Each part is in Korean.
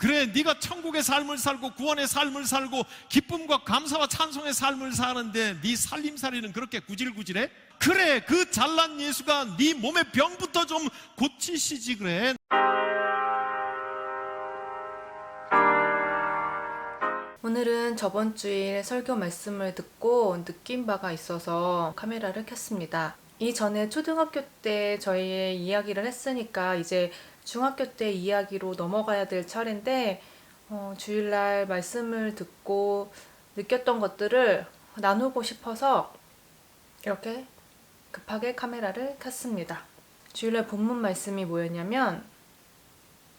그래, 네가 천국의 삶을 살고 구원의 삶을 살고 기쁨과 감사와 찬송의 삶을 사는데 네 살림살이는 그렇게 구질구질해? 그래, 그 잘난 예수가 네 몸의 병부터 좀 고치시지 그래. 오늘은 저번 주일 설교 말씀을 듣고 느낀 바가 있어서 카메라를 켰습니다. 이전에 초등학교 때 저희의 이야기를 했으니까 이제 중학교 때 이야기로 넘어가야 될 차례인데 주일날 말씀을 듣고 느꼈던 것들을 나누고 싶어서 이렇게 급하게 카메라를 켰습니다. 주일날 본문 말씀이 뭐였냐면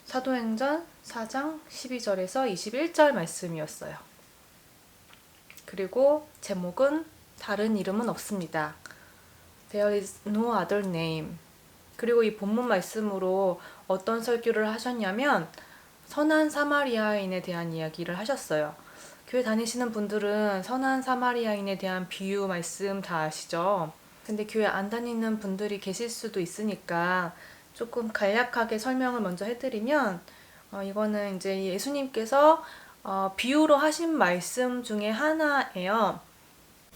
사도행전 4장 12절에서 21절 말씀이었어요. 그리고 제목은 다른 이름은 없습니다. There is no other name. 그리고 이 본문 말씀으로 어떤 설교를 하셨냐면 선한 사마리아인에 대한 이야기를 하셨어요. 교회 다니시는 분들은 선한 사마리아인에 대한 비유 말씀 다 아시죠? 근데 교회 안 다니는 분들이 계실 수도 있으니까 조금 간략하게 설명을 먼저 해드리면 이거는 이제 예수님께서 비유로 하신 말씀 중에 하나예요.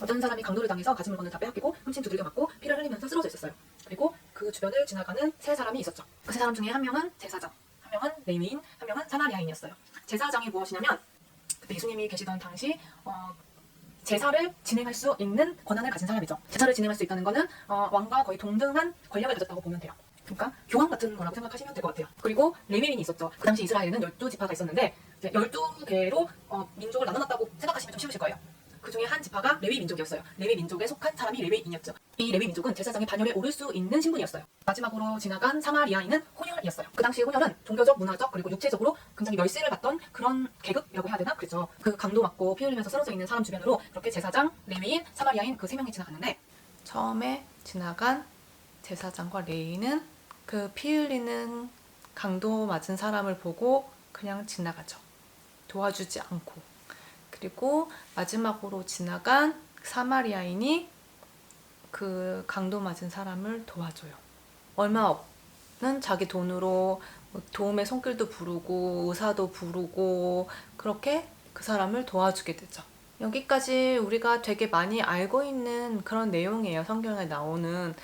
어떤 사람이 강도를 당해서 가진 물건을 다 빼앗기고 흠씬 두들겨 맞고 피를 흘리면서 쓰러져 있었어요. 그리고 그 주변을 지나가는 세 사람이 있었죠. 그 세 사람 중에 한 명은 제사장, 한 명은 레위인, 한 명은 사마리아인이었어요. 제사장이 무엇이냐면 그때 예수님이 계시던 당시 제사를 진행할 수 있는 권한을 가진 사람이죠. 제사를 진행할 수 있다는 거는 왕과 거의 동등한 권력을 가졌다고 보면 돼요. 그러니까 교황 같은 거라고 생각하시면 될 것 같아요. 그리고 레위인이 있었죠. 그 당시 이스라엘에는 12지파가 있었는데 12개로 민족을 나눠놨다고 생각하시면 좀 쉬우실 거예요. 그 중에 한 지파가 레위 민족이었어요. 레위 민족에 속한 사람이 레위인이었죠. 이 레위 민족은 제사장의 반열에 오를 수 있는 신분이었어요. 마지막으로 지나간 사마리아인은 혼혈이었어요. 그 당시 혼혈은 종교적, 문화적, 그리고 육체적으로 굉장히 멸시를 받던 그런 계급이라고 해야 되나? 그렇죠. 그 강도 맞고 피 흘리면서 쓰러져 있는 사람 주변으로 그렇게 제사장, 레위인, 사마리아인 그 세 명이 지나갔는데 처음에 지나간 제사장과 레위인은 그 피 흘리는 강도 맞은 사람을 보고 그냥 지나가죠. 도와주지 않고. 그리고 마지막으로 지나간 사마리아인이 그 강도 맞은 사람을 도와줘요. 얼마 없는 자기 돈으로 도움의 손길도 부르고 의사도 부르고 그렇게 그 사람을 도와주게 되죠. 여기까지 우리가 되게 많이 알고 있는 그런 내용이에요. 성경에 나오는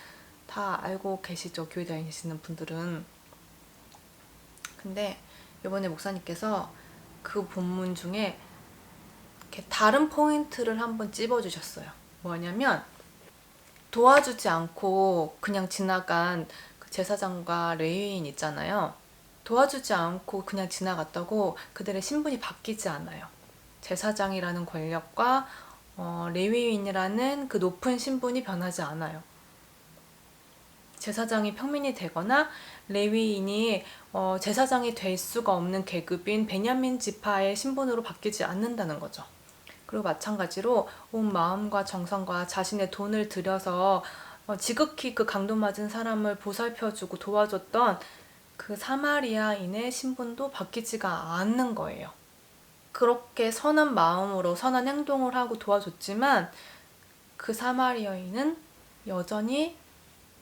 다 알고 계시죠. 교회 다니시는 분들은. 근데 이번에 목사님께서 그 본문 중에 이렇게 다른 포인트를 한번 찝어주셨어요. 뭐냐면 도와주지 않고 그냥 지나간 그 제사장과 레위인 있잖아요. 도와주지 않고 그냥 지나갔다고 그들의 신분이 바뀌지 않아요. 제사장이라는 권력과 레위인이라는 그 높은 신분이 변하지 않아요. 제사장이 평민이 되거나 레위인이 제사장이 될 수가 없는 계급인 베냐민 지파의 신분으로 바뀌지 않는다는 거죠. 그리고 마찬가지로 온 마음과 정성과 자신의 돈을 들여서 지극히 그 강도 맞은 사람을 보살펴주고 도와줬던 그 사마리아인의 신분도 바뀌지가 않는 거예요. 그렇게 선한 마음으로 선한 행동을 하고 도와줬지만 그 사마리아인은 여전히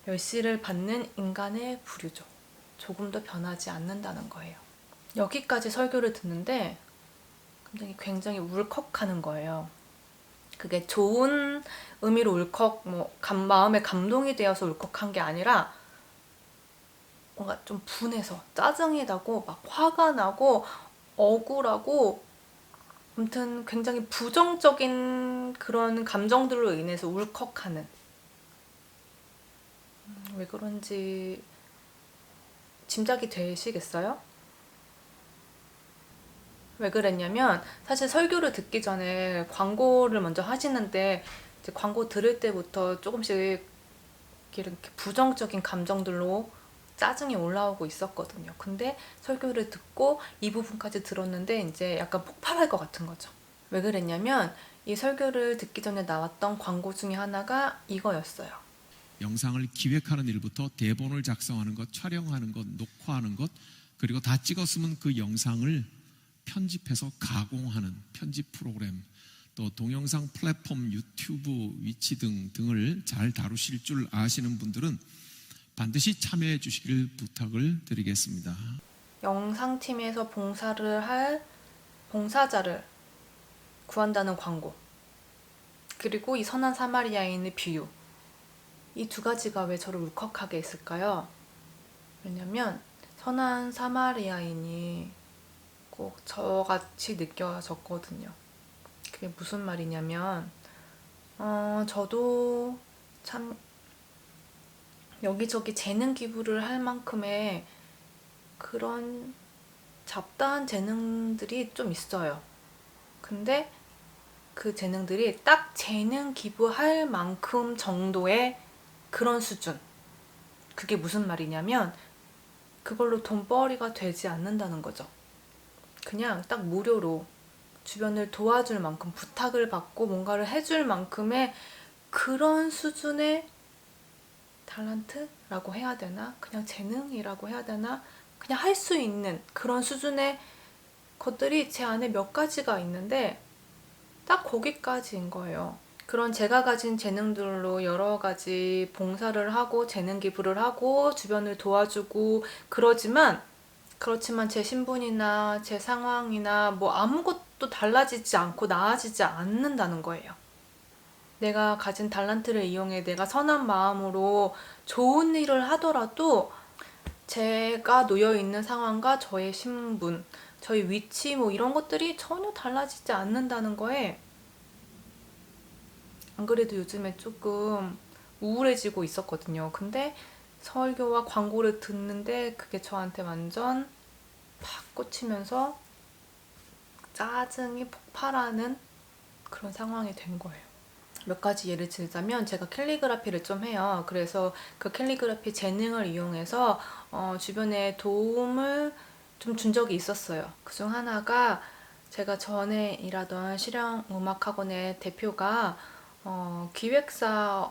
멸시를 받는 인간의 부류죠. 조금도 변하지 않는다는 거예요. 여기까지 설교를 듣는데 굉장히 울컥하는 거예요. 그게 좋은 의미로 울컥, 마음에 감동이 되어서 울컥한 게 아니라 뭔가 좀 분해서 짜증이 나고 막 화가 나고 억울하고 아무튼 굉장히 부정적인 그런 감정들로 인해서 울컥하는 왜 그런지 짐작이 되시겠어요? 왜 그랬냐면 사실 설교를 듣기 전에 광고를 먼저 하시는데 이제 광고 들을 때부터 조금씩 이렇게 부정적인 감정들로 짜증이 올라오고 있었거든요. 근데 설교를 듣고 이 부분까지 들었는데 이제 약간 폭발할 것 같은 거죠. 왜 그랬냐면 이 설교를 듣기 전에 나왔던 광고 중에 하나가 이거였어요. 영상을 기획하는 일부터 대본을 작성하는 것, 촬영하는 것, 녹화하는 것, 그리고 다 찍었으면 그 영상을 편집해서 가공하는 편집 프로그램, 또 동영상 플랫폼 유튜브 위치 등을 잘 다루실 줄 아시는 분들은 반드시 참여해 주시길 부탁을 드리겠습니다. 영상팀에서 봉사를 할 봉사자를 구한다는 광고, 그리고 이 선한 사마리아인의 비유, 이 두 가지가 왜 저를 울컥하게 했을까요? 왜냐면 선한 사마리아인이 꼭 저같이 느껴졌거든요. 그게 무슨 말이냐면 저도 참 여기저기 재능 기부를 할 만큼의 그런 잡다한 재능들이 좀 있어요. 근데 그 재능들이 딱 재능 기부할 만큼 정도의 그런 수준. 그게 무슨 말이냐면 그걸로 돈벌이가 되지 않는다는 거죠. 그냥 딱 무료로 주변을 도와줄 만큼, 부탁을 받고 뭔가를 해줄 만큼의 그런 수준의 탤런트라고 해야 되나? 그냥 재능이라고 해야 되나? 그냥 할 수 있는 그런 수준의 것들이 제 안에 몇 가지가 있는데 딱 거기까지인 거예요. 그런 제가 가진 재능들로 여러 가지 봉사를 하고 재능 기부를 하고 주변을 도와주고 그렇지만 제 신분이나 제 상황이나 뭐 아무것도 달라지지 않고 나아지지 않는다는 거예요. 내가 가진 달란트를 이용해 내가 선한 마음으로 좋은 일을 하더라도 제가 놓여 있는 상황과 저의 신분, 저희 위치 뭐 이런 것들이 전혀 달라지지 않는다는 거에 안 그래도 요즘에 조금 우울해지고 있었거든요. 근데 설교와 광고를 듣는데 그게 저한테 완전 팍 꽂히면서 짜증이 폭발하는 그런 상황이 된 거예요. 몇 가지 예를 들자면 제가 캘리그라피를 좀 해요. 그래서 그 캘리그라피 재능을 이용해서 주변에 도움을 좀 준 적이 있었어요. 그중 하나가 제가 전에 일하던 실용음악학원의 대표가 기획사를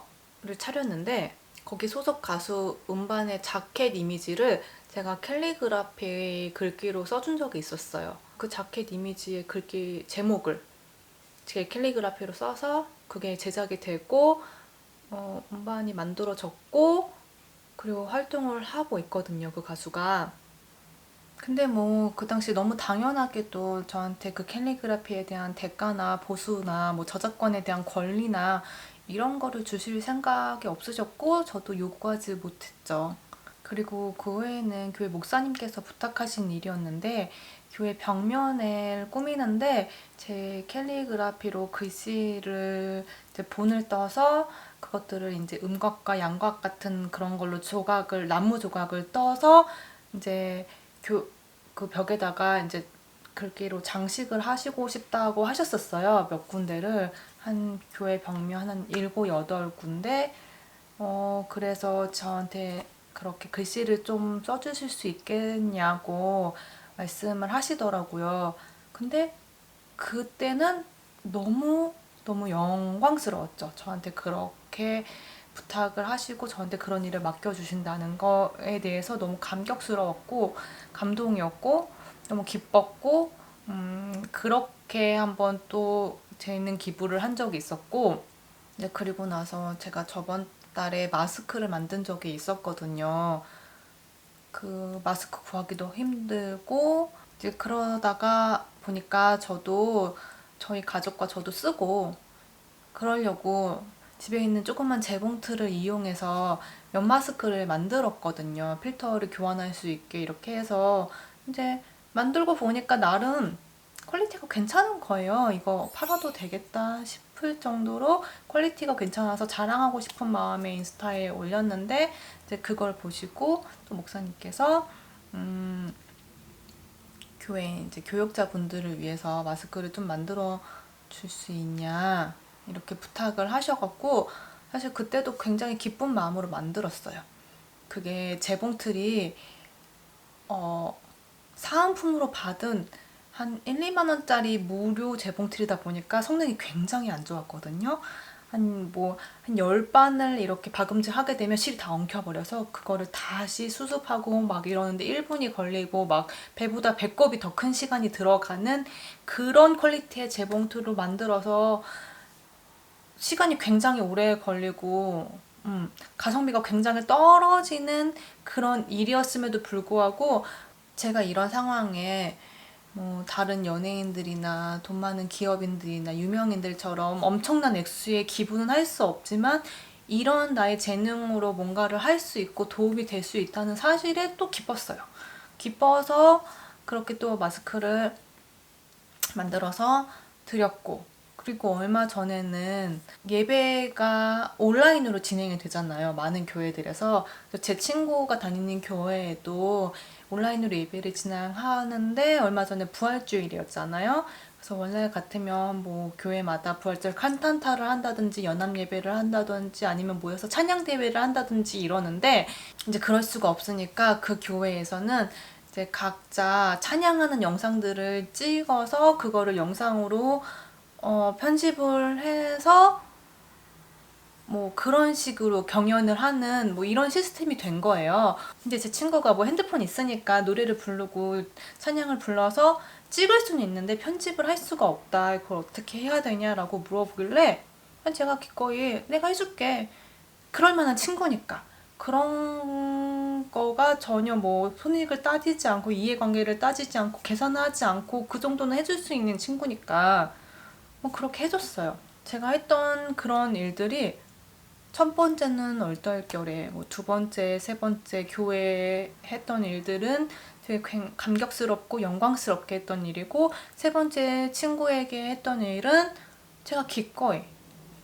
차렸는데 거기 소속 가수 음반의 자켓 이미지를 제가 캘리그라피 글귀로 써준 적이 있었어요. 그 자켓 이미지의 글귀 제목을 제 캘리그라피로 써서 그게 제작이 되고 음반이 만들어졌고 그리고 활동을 하고 있거든요, 그 가수가. 근데 뭐 그 당시 너무 당연하게도 저한테 그 캘리그라피에 대한 대가나 보수나 뭐 저작권에 대한 권리나 이런 거를 주실 생각이 없으셨고 저도 요구하지 못했죠. 그리고 그 외에는 교회 목사님께서 부탁하신 일이었는데 교회 벽면을 꾸미는데 제 캘리그라피로 글씨를 이제 본을 떠서 그것들을 이제 음각과 양각 같은 그런 걸로 나무 조각을 떠서 이제 그 벽에다가 이제 글귀로 장식을 하시고 싶다고 하셨었어요. 몇 군데를. 한 교회 벽면 한 7, 8군데. 그래서 저한테 그렇게 글씨를 좀 써주실 수 있겠냐고 말씀을 하시더라고요. 근데 그때는 너무 영광스러웠죠. 저한테 그렇게 부탁을 하시고 저한테 그런 일을 맡겨주신다는 거에 대해서 너무 감격스러웠고 감동이었고 너무 기뻤고 그렇게 한번 또 재밌는 기부를 한 적이 있었고 이제 그리고 나서 제가 저번 달에 마스크를 만든 적이 있었거든요. 그 마스크 구하기도 힘들고 이제 그러다가 보니까 저도 저희 가족과 저도 쓰고 그러려고 집에 있는 조그만 재봉틀을 이용해서 면 마스크를 만들었거든요. 필터를 교환할 수 있게 이렇게 해서 이제 만들고 보니까 나름 퀄리티가 괜찮은 거예요. 이거 팔아도 되겠다 싶을 정도로 퀄리티가 괜찮아서 자랑하고 싶은 마음에 인스타에 올렸는데 이제 그걸 보시고 또 목사님께서 교회 이제 교역자분들을 위해서 마스크를 좀 만들어 줄 수 있냐 이렇게 부탁을 하셔갖고 사실 그때도 굉장히 기쁜 마음으로 만들었어요. 그게 재봉틀이 사은품으로 받은 한 1, 2만 원짜리 무료 재봉틀이다 보니까 성능이 굉장히 안 좋았거든요. 한 10반을 이렇게 박음질 하게 되면 실이 다 엉켜버려서 그거를 다시 수습하고 막 이러는데 1분이 걸리고 막 배보다 배꼽이 더 큰 시간이 들어가는 그런 퀄리티의 재봉틀로 만들어서 시간이 굉장히 오래 걸리고 가성비가 굉장히 떨어지는 그런 일이었음에도 불구하고 제가 이런 상황에 뭐 다른 연예인들이나 돈 많은 기업인들이나 유명인들처럼 엄청난 액수의 기부는 할 수 없지만 이런 나의 재능으로 뭔가를 할 수 있고 도움이 될 수 있다는 사실에 또 기뻤어요. 기뻐서 그렇게 또 마스크를 만들어서 드렸고, 그리고 얼마 전에는 예배가 온라인으로 진행이 되잖아요. 많은 교회들에서. 제 친구가 다니는 교회에도 온라인으로 예배를 진행하는데 얼마 전에 부활주일이었잖아요. 그래서 원래 같으면 뭐 교회마다 부활절 칸탄타를 한다든지 연합 예배를 한다든지 아니면 모여서 찬양 대회를 한다든지 이러는데 이제 그럴 수가 없으니까 그 교회에서는 이제 각자 찬양하는 영상들을 찍어서 그거를 영상으로 편집을 해서 뭐 그런 식으로 경연을 하는 뭐 이런 시스템이 된 거예요. 근데 제 친구가 뭐 핸드폰 있으니까 노래를 부르고 찬양을 불러서 찍을 수는 있는데 편집을 할 수가 없다. 그걸 어떻게 해야 되냐라고 물어보길래 제가 기꺼이 내가 해줄게. 그럴 만한 친구니까. 그런 거가 전혀 뭐 손익을 따지지 않고 이해관계를 따지지 않고 계산하지 않고 그 정도는 해줄 수 있는 친구니까 뭐 그렇게 해줬어요. 제가 했던 그런 일들이 첫 번째는 얼떨결에, 뭐 두 번째, 세 번째 교회에 했던 일들은 되게 감격스럽고 영광스럽게 했던 일이고, 세 번째 친구에게 했던 일은 제가 기꺼이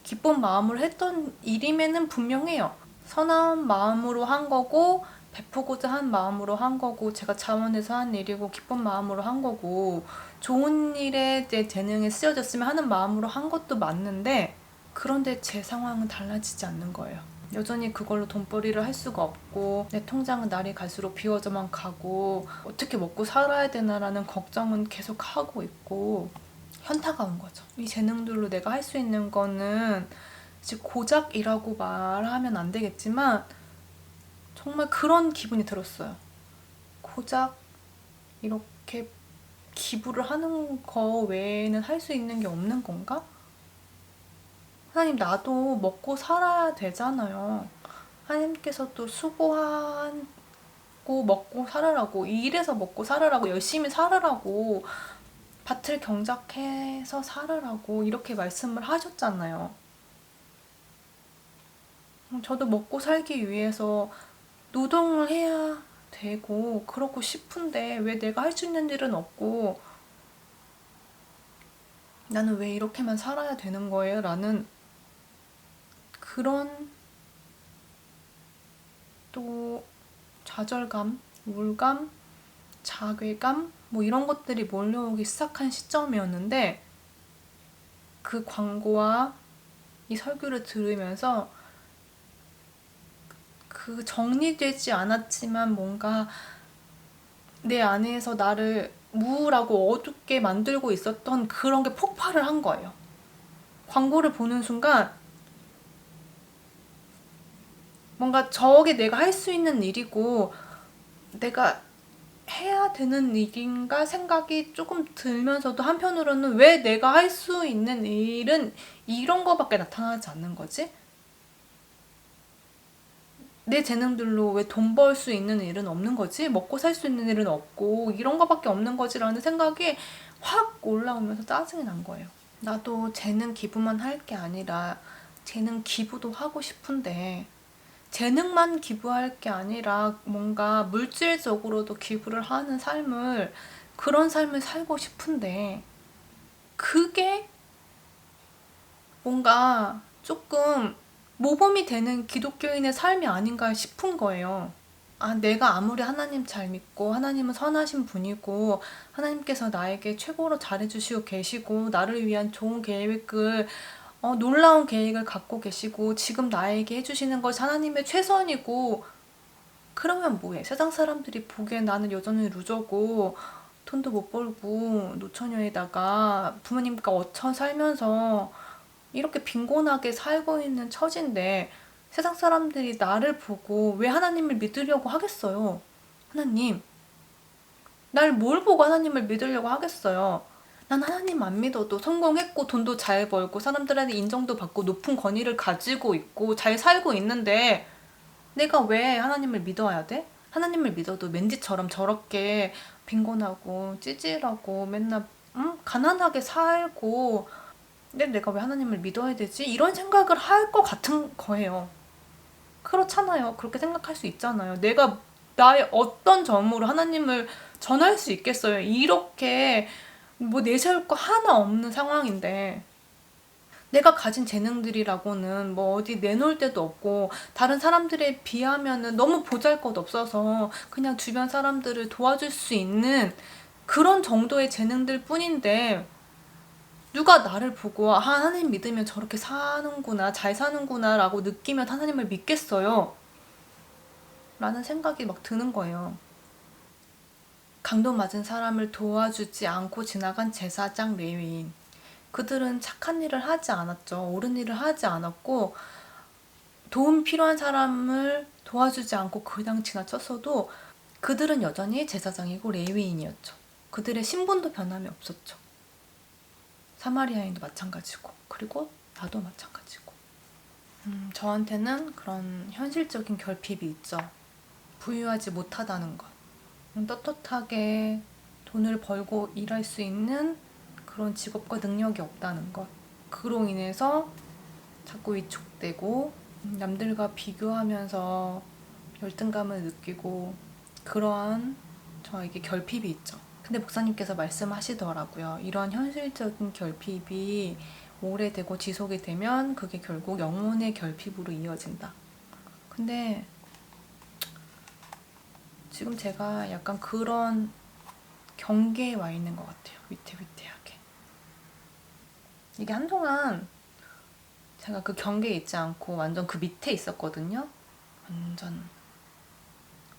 기쁜 마음으로 했던 일임에는 분명해요. 선한 마음으로 한 거고 베푸고자 한 마음으로 한 거고 제가 자원해서 한 일이고 기쁜 마음으로 한 거고 좋은 일에 내 재능이 쓰여졌으면 하는 마음으로 한 것도 맞는데, 그런데 제 상황은 달라지지 않는 거예요. 여전히 그걸로 돈벌이를 할 수가 없고 내 통장은 날이 갈수록 비워져만 가고 어떻게 먹고 살아야 되나라는 걱정은 계속 하고 있고 현타가 온 거죠. 이 재능들로 내가 할 수 있는 거는 이제 고작이라고 말하면 안 되겠지만 정말 그런 기분이 들었어요. 고작 이렇게 기부를 하는 거 외에는 할 수 있는 게 없는 건가? 하나님, 나도 먹고 살아야 되잖아요. 하나님께서도 수고하고 먹고 살으라고, 일해서 먹고 살으라고, 열심히 살으라고, 밭을 경작해서 살으라고 이렇게 말씀을 하셨잖아요. 저도 먹고 살기 위해서 노동을 해야 되고 그러고 싶은데 왜 내가 할 수 있는 일은 없고 나는 왜 이렇게만 살아야 되는 거예요? 라는 그런 또 좌절감, 우울감, 자괴감 뭐 이런 것들이 몰려오기 시작한 시점이었는데, 그 광고와 이 설교를 들으면서 그 정리되지 않았지만 뭔가 내 안에서 나를 우울하고 어둡게 만들고 있었던 그런 게 폭발을 한 거예요. 광고를 보는 순간 뭔가 저게 내가 할 수 있는 일이고 내가 해야 되는 일인가 생각이 조금 들면서도 한편으로는 왜 내가 할 수 있는 일은 이런 거밖에 나타나지 않는 거지? 내 재능들로 왜 돈 벌 수 있는 일은 없는 거지? 먹고 살 수 있는 일은 없고 이런 거밖에 없는 거지라는 생각이 확 올라오면서 짜증이 난 거예요. 나도 재능 기부만 할 게 아니라 재능 기부도 하고 싶은데 재능만 기부할 게 아니라 뭔가 물질적으로도 기부를 하는 삶을, 그런 삶을 살고 싶은데 그게 뭔가 조금 모범이 되는 기독교인의 삶이 아닌가 싶은 거예요. 아, 내가 아무리 하나님 잘 믿고 하나님은 선하신 분이고 하나님께서 나에게 최고로 잘해주시고 계시고 나를 위한 좋은 계획을 놀라운 계획을 갖고 계시고 지금 나에게 해주시는 것이 하나님의 최선이고, 그러면 뭐해? 세상 사람들이 보기엔 나는 여전히 루저고 돈도 못 벌고 노처녀에다가 부모님과 얹혀 살면서 이렇게 빈곤하게 살고 있는 처지인데 세상 사람들이 나를 보고 왜 하나님을 믿으려고 하겠어요? 하나님, 날 뭘 보고 하나님을 믿으려고 하겠어요? 난 하나님 안 믿어도 성공했고 돈도 잘 벌고 사람들한테 인정도 받고 높은 권위를 가지고 있고 잘 살고 있는데 내가 왜 하나님을 믿어야 돼? 하나님을 믿어도 맨지처럼 저렇게 빈곤하고 찌질하고 맨날 가난하게 살고 근데 내가 왜 하나님을 믿어야 되지? 이런 생각을 할 것 같은 거예요. 그렇잖아요. 그렇게 생각할 수 있잖아요. 내가 나의 어떤 점으로 하나님을 전할 수 있겠어요. 이렇게 뭐 내세울 거 하나 없는 상황인데 내가 가진 재능들이라고는 뭐 어디 내놓을 데도 없고 다른 사람들에 비하면은 너무 보잘것없어서 그냥 주변 사람들을 도와줄 수 있는 그런 정도의 재능들 뿐인데 누가 나를 보고 하나님 믿으면 저렇게 사는구나 잘 사는구나 라고 느끼면 하나님을 믿겠어요? 라는 생각이 막 드는 거예요. 강도 맞은 사람을 도와주지 않고 지나간 제사장 레위인. 그들은 착한 일을 하지 않았죠. 옳은 일을 하지 않았고 도움 필요한 사람을 도와주지 않고 그냥 지나쳤어도 그들은 여전히 제사장이고 레위인이었죠. 그들의 신분도 변함이 없었죠. 사마리아인도 마찬가지고 그리고 나도 마찬가지고 저한테는 그런 현실적인 결핍이 있죠. 부유하지 못하다는 것. 떳떳하게 돈을 벌고 일할 수 있는 그런 직업과 능력이 없다는 것. 그로 인해서 자꾸 위축되고 남들과 비교하면서 열등감을 느끼고 그러한 저에게 결핍이 있죠. 근데 목사님께서 말씀하시더라고요. 이런 현실적인 결핍이 오래되고 지속이 되면 그게 결국 영혼의 결핍으로 이어진다. 근데 지금 제가 약간 그런 경계에 와 있는 것 같아요. 위태위태하게. 이게 한동안 제가 그 경계에 있지 않고 완전 그 밑에 있었거든요. 완전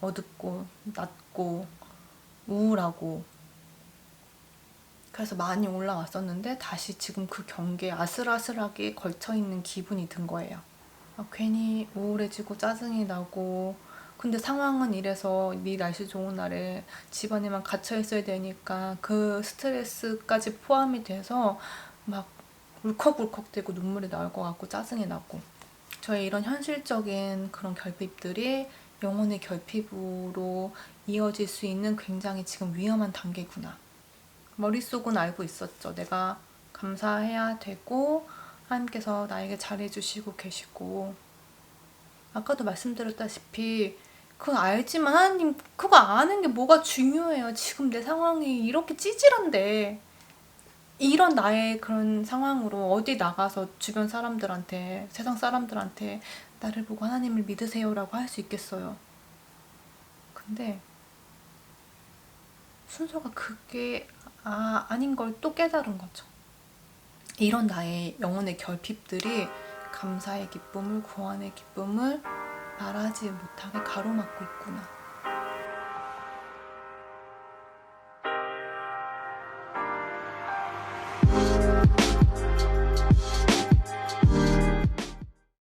어둡고 낮고 우울하고 그래서 많이 올라왔었는데 다시 지금 그 경계에 아슬아슬하게 걸쳐있는 기분이 든 거예요. 괜히 우울해지고 짜증이 나고 근데 상황은 이래서 네 날씨 좋은 날에 집안에만 갇혀 있어야 되니까 그 스트레스까지 포함이 돼서 막 울컥울컥대고 눈물이 나올 것 같고 짜증이 나고 저의 이런 현실적인 그런 결핍들이 영혼의 결핍으로 이어질 수 있는 굉장히 지금 위험한 단계구나. 머릿속은 알고 있었죠. 내가 감사해야 되고 하나님께서 나에게 잘해주시고 계시고 아까도 말씀드렸다시피 그거 알지만 하나님 그거 아는 게 뭐가 중요해요. 지금 내 상황이 이렇게 찌질한데 이런 나의 그런 상황으로 어디 나가서 주변 사람들한테 세상 사람들한테 나를 보고 하나님을 믿으세요라고 할 수 있겠어요. 근데 순서가 그게 아닌 걸 또 깨달은 거죠. 이런 나의 영혼의 결핍들이 감사의 기쁨을 구원의 기쁨을 말하지 못하게 가로막고 있구나.